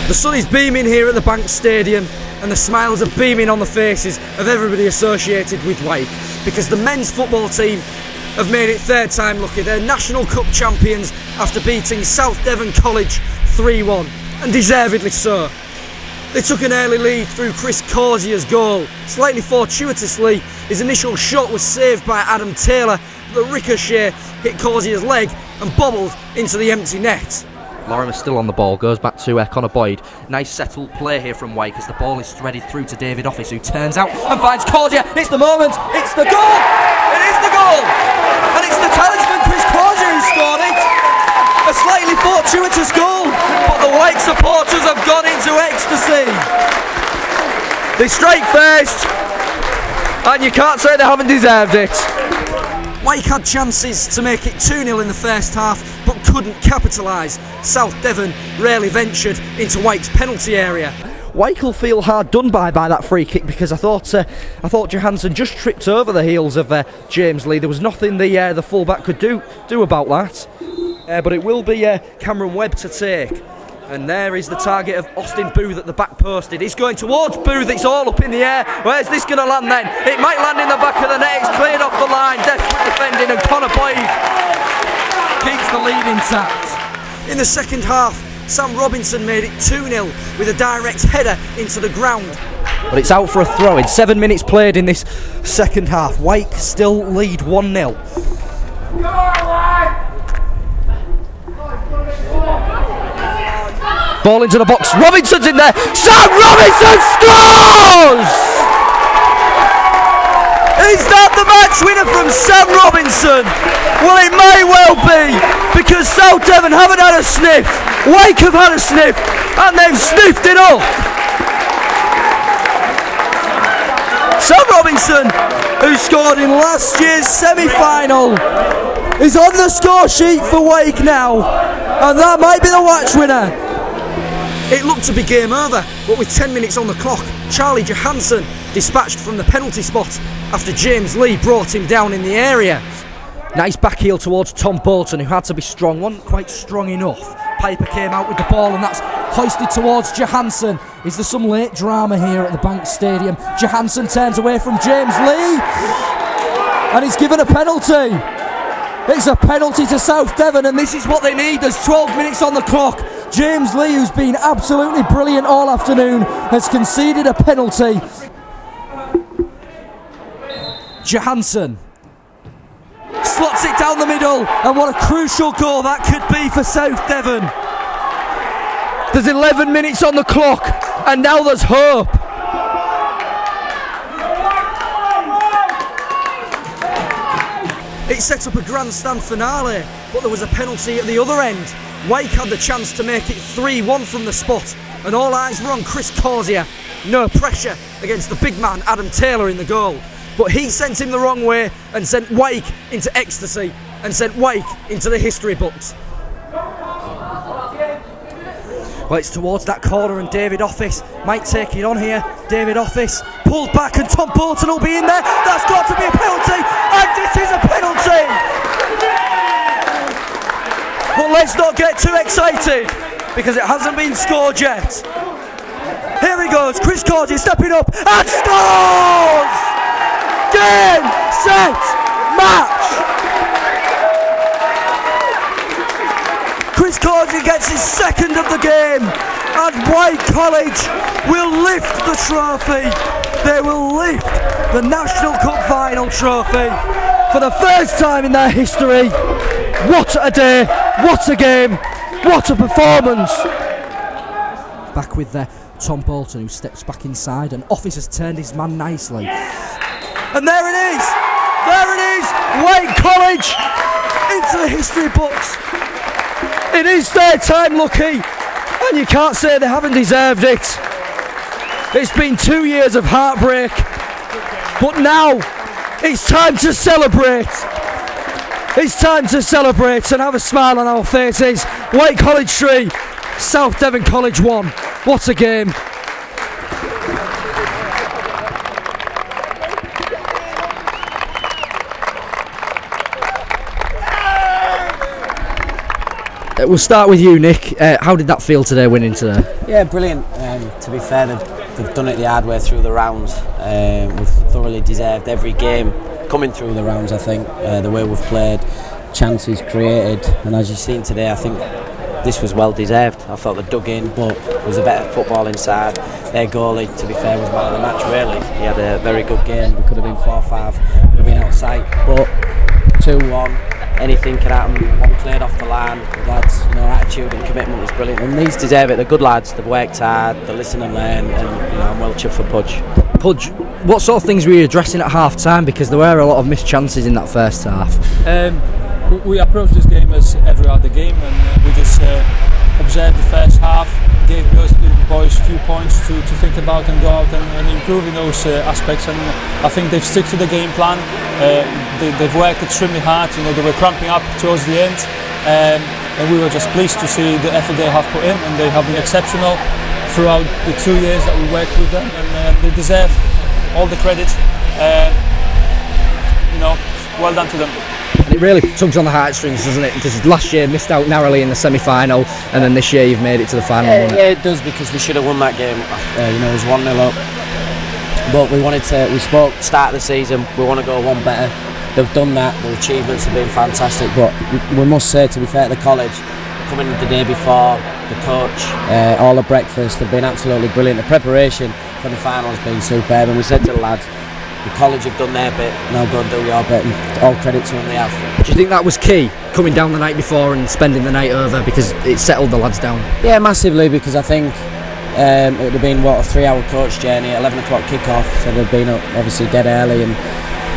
The sun is beaming here at the Bescot Stadium, and the smiles are beaming on the faces of everybody associated with Wyke, because the men's football team have made it third time lucky. They're National Cup champions after beating South Devon College 3-1, and deservedly so. They took an early lead through Chris Causier's goal. Slightly fortuitously, his initial shot was saved by Adam Taylor, but the ricochet hit Causier's leg and bobbled into the empty net. Lorimer still on the ball, goes back to Connor Boyd. Nice settled play here from Wyke as the ball is threaded through to David Office, who turns out and finds Causier. It's the moment, it's the goal! It is the goal! And it's the talisman Chris Causier who scored it! A slightly fortuitous goal, but the Wyke supporters have gone into ecstasy. They strike first, and you can't say they haven't deserved it. Wyke had chances to make it 2-0 in the first half, but couldn't capitalise. South Devon rarely ventured into Wyke's penalty area. Wyke will feel hard done by that free kick, because I thought Johansson just tripped over the heels of James Lee. There was nothing the fullback could do about that. But it will be Cameron Webb to take. And there is the target of Austin Booth at the back post. It is going towards Booth, it's all up in the air. Where's this going to land then? It might land in the back of the net, it's cleared off the line. Desperate defending, and Connor Boyd keeps the lead intact. In the second half, Sam Robinson made it 2-0 with a direct header into the ground. But it's out for a throw in. 7 minutes played in this second half. Wyke still lead 1-0. Ball into the box, Robinson's in there, Sam Robinson scores! Is that the match winner from Sam Robinson? Well, it may well be, because South Devon haven't had a sniff, Wyke have had a sniff, and they've sniffed it up. Sam Robinson, who scored in last year's semi-final, is on the score sheet for Wyke now, and that might be the match winner. It looked to be game over, but with 10 minutes on the clock, Charlie Johansson dispatched from the penalty spot after James Lee brought him down in the area. Nice back heel towards Tom Bolton, who had to be strong, wasn't quite strong enough. Piper came out with the ball, and that's hoisted towards Johansson. Is there some late drama here at the Bescot Stadium? Johansson turns away from James Lee, and he's given a penalty. It's a penalty to South Devon, and this is what they need. There's 12 minutes on the clock. James Lee, who's been absolutely brilliant all afternoon, has conceded a penalty. Johansson slots it down the middle, and what a crucial goal that could be for South Devon. There's 11 minutes on the clock, and now there's hope. It set up a grandstand finale, but there was a penalty at the other end. Wyke had the chance to make it 3-1 from the spot, and all eyes were on Chris Causier. No pressure against the big man Adam Taylor in the goal, but he sent him the wrong way and sent Wyke into ecstasy and sent Wyke into the history books. Well, it's towards that corner, and David Office might take it on here. David Office pulled back, and Tom Bolton will be in there. That's got to be a penalty, and this is a penalty! But let's not get too excited, because it hasn't been scored yet. Here he goes, Chris Causier stepping up and scores! Game, set, match! Chris Causier gets his second of the game, and Wyke College will lift the trophy. They will lift the National Cup final trophy for the first time in their history. What a day, what a game, what a performance. Back with Tom Bolton, who steps back inside, and Office has turned his man nicely. And there it is, Wyke College into the history books. It is third time lucky, and you can't say they haven't deserved it. It's been 2 years of heartbreak, but now it's time to celebrate. It's time to celebrate and have a smile on our faces. Wyke College 3, South Devon College 1. What a game. We'll start with you, Nick. How did that feel today, winning today? Yeah, brilliant. To be fair, they've done it the hard way through the rounds. We've thoroughly deserved every game coming through the rounds, I think. The way we've played, chances created, and as you've seen today, I think this was well deserved. I thought they dug in, but there was a better football inside. Their goalie, to be fair, was man of the match, really. He had a very good game. We could have been 4-5, could have been outside, but 2-1, anything can happen. One cleared off the line. The lads, attitude and commitment was brilliant. And these deserve it. They're good lads. They've worked hard. They listen and learn. And I'm well chuffed for Pudge. Pudge, what sort of things were you addressing at half time? Because there were a lot of missed chances in that first half. We approached this game as every other game, and we just observed the first half, gave the boys a few points to think about and go out and improve in those aspects. And I think they've stuck to the game plan. They've worked extremely hard. They were cramping up towards the end, and we were just pleased to see the effort they have put in, and they have been exceptional throughout the 2 years that we worked with them, and they deserve all the credit. Well done to them. And it really tugs on the heartstrings, doesn't it? Because last year missed out narrowly in the semi-final, and then this year you've made it to the final. Yeah, it does, because we should have won that game. It was 1-0 up, but we spoke start of the season, we want to go one better. They've done that. The achievements have been fantastic, but we must say, to be fair to the college, coming the day before, the coach, all the breakfast, they've been absolutely brilliant. The preparation for the final has been superb, and we said to the lads, the college have done their bit, now go and do your bit, and all credit to them, they have. Do you think that was key, coming down the night before and spending the night over, because it settled the lads down? Yeah, massively, because I think it would have been, a 3-hour coach journey, 11 o'clock kickoff, so they've been up obviously dead early, and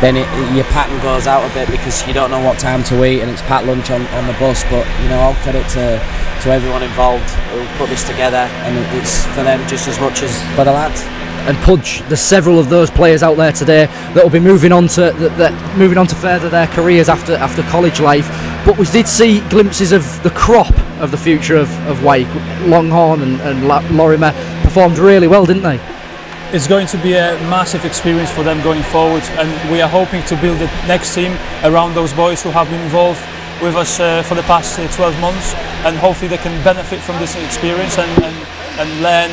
then your pattern goes out a bit because you don't know what time to eat, and it's packed lunch on the bus. But all credit to everyone involved who put this together, and it's for them just as much as for the lads. And Pudge, there's several of those players out there today that will be moving on to further their careers after college life. But we did see glimpses of the crop of the future of Wyke. Longhorn and Lorimer performed really well, didn't they? It's going to be a massive experience for them going forward, and we are hoping to build the next team around those boys who have been involved with us for the past 12 months, and hopefully they can benefit from this experience and learn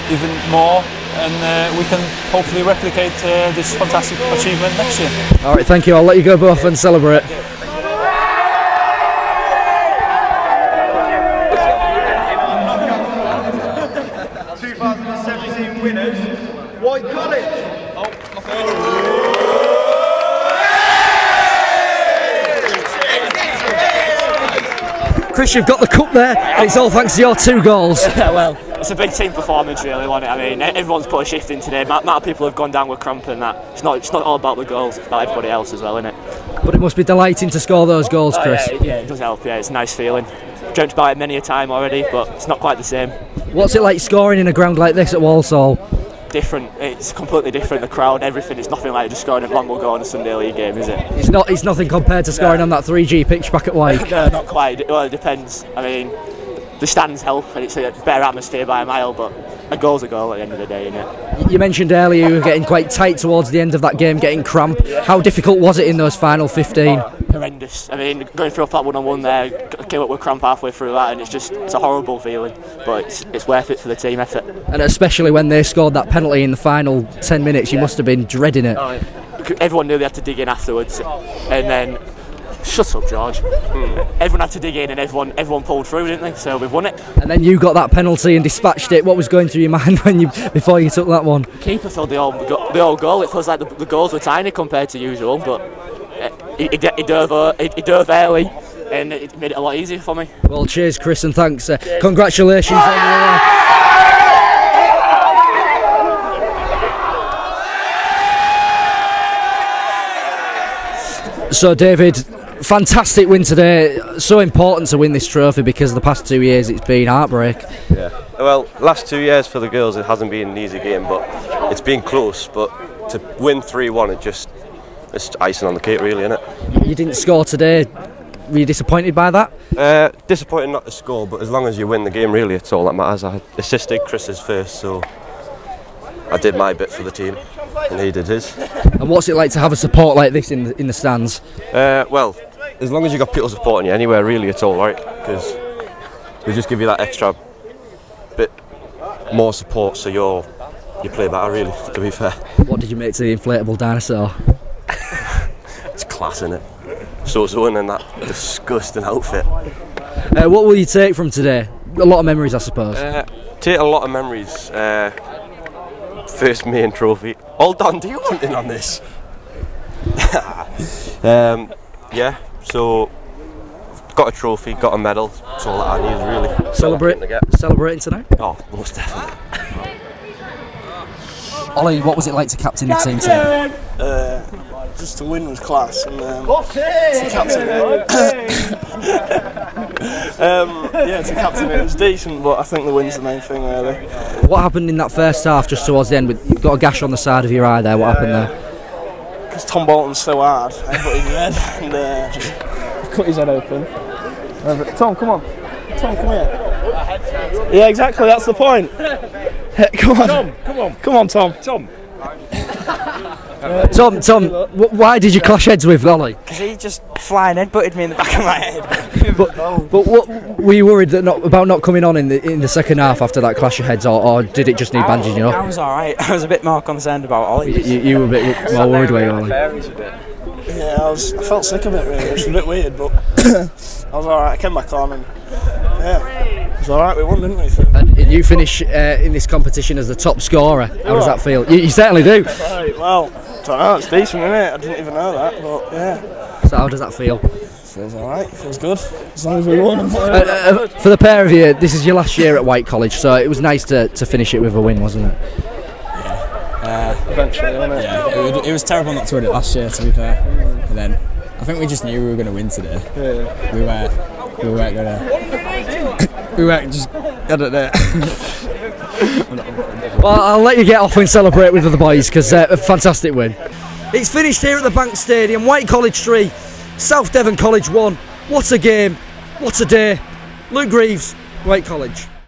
even more, and we can hopefully replicate this fantastic achievement next year. All right, thank you. I'll let you go both and celebrate. Winners, Wyke College. Chris, you've got the cup there, and it's all thanks to your 2 goals. Well, it's a big team performance, really, wasn't it? I mean, everyone's put a shift in today. Amount of people have gone down with cramp and that. It's not all about the goals, it's about everybody else as well, isn't it? But it must be delighting to score those goals, Chris. Yeah, it does help. Yeah, it's a nice feeling. Dreamt about it many a time already, but it's not quite the same. What's it like scoring in a ground like this at Walsall? Different. It's completely different. The crowd, everything. It's nothing like just scoring a Longwell goal in a Sunday league game, is it? It's nothing compared to scoring on that 3G pitch back at Wyke. No, not quite. Well, it depends. I mean, the stands help, and it's a better atmosphere by a mile, but a goal's a goal at the end of the day, isn't it? You mentioned earlier you were getting quite tight towards the end of that game, getting cramp. How difficult was it in those final 15? Horrendous. I mean, going through that one-on-one there, came up with cramp halfway through that, and it's a horrible feeling, but it's worth it for the team effort. And especially when they scored that penalty in the final 10 minutes, you must have been dreading it. Everyone knew they had to dig in afterwards, and then shut up, George. Everyone had to dig in, and everyone pulled through, didn't they? So we've won it. And then you got that penalty and dispatched it. What was going through your mind before you took that one? Keeper filled the whole goal. It feels like the goals were tiny compared to usual, but he dove early, and it made it a lot easier for me. Well, cheers, Chris, and thanks. Congratulations on your... So, David, fantastic win today. So important to win this trophy because the past 2 years it's been heartbreak. Yeah, well, last 2 years for the girls it hasn't been an easy game, but it's been close. But to win 3-1, it's icing on the cake, really, isn't it? You didn't score today. Were you disappointed by that? Disappointed not to score, but as long as you win the game, really, it's all that matters. I assisted Chris's first, so I did my bit for the team, and he did his. And what's it like to have a support like this in the stands? Well, as long as you've got people supporting you anywhere, really, it's all right, because they just give you that extra bit more support, so you play better, really, to be fair. What did you make to the inflatable dinosaur? It's class, innit? So in that disgusting outfit. What will you take from today? A lot of memories, I suppose. Take a lot of memories. First main trophy. Hold on, do you want in on this? Yeah, so got a trophy, got a medal. That's all that I need, really. Celebrating tonight? Oh, most definitely. Ollie, what was it like to captain the team today? Just to win was class, and to captain to captain it was decent, but I think the win's the main thing, really. What happened in that first half, just towards the end? You've got a gash on the side of your eye there. What happened there? Because Tom Bolton's so hard, I put his head and just cut his head open. Tom, come on. Tom, come here. Yeah, exactly. That's the point. Come on. Tom, come on. Come on, Tom. Tom, why did you clash heads with Ollie? Because he just flying head-butted me in the back of my head. but what were you worried about not coming on in the second half after that clash of heads, or did it just need bandaging up? I was alright. I was a bit more concerned about Ollie. You were a bit more worried, were you, Ollie? Yeah, I felt sick of it, really. It was a bit weird, but I was alright. I came back on and it was alright. We won, didn't we? And you finish in this competition as the top scorer. How does that feel? You certainly do. Right, well, I don't know, it's decent, isn't it? I didn't even know that, but yeah. So how does that feel? Feels alright, feels good, as long as we won. For the pair of you, this is your last year at Wyke College, so it was nice to finish it with a win, wasn't it? Eventually, wasn't it? Yeah, it was terrible not to win it last year, to be fair. And then I think we just knew we were going to win today. Yeah. We weren't going to. We weren't just. I don't know. Well, I'll let you get off and celebrate with the boys, because a fantastic win. It's finished here at the Bescot Stadium. Wyke College 3, South Devon College 1. What a game, what a day. Luke Greaves, Wyke College.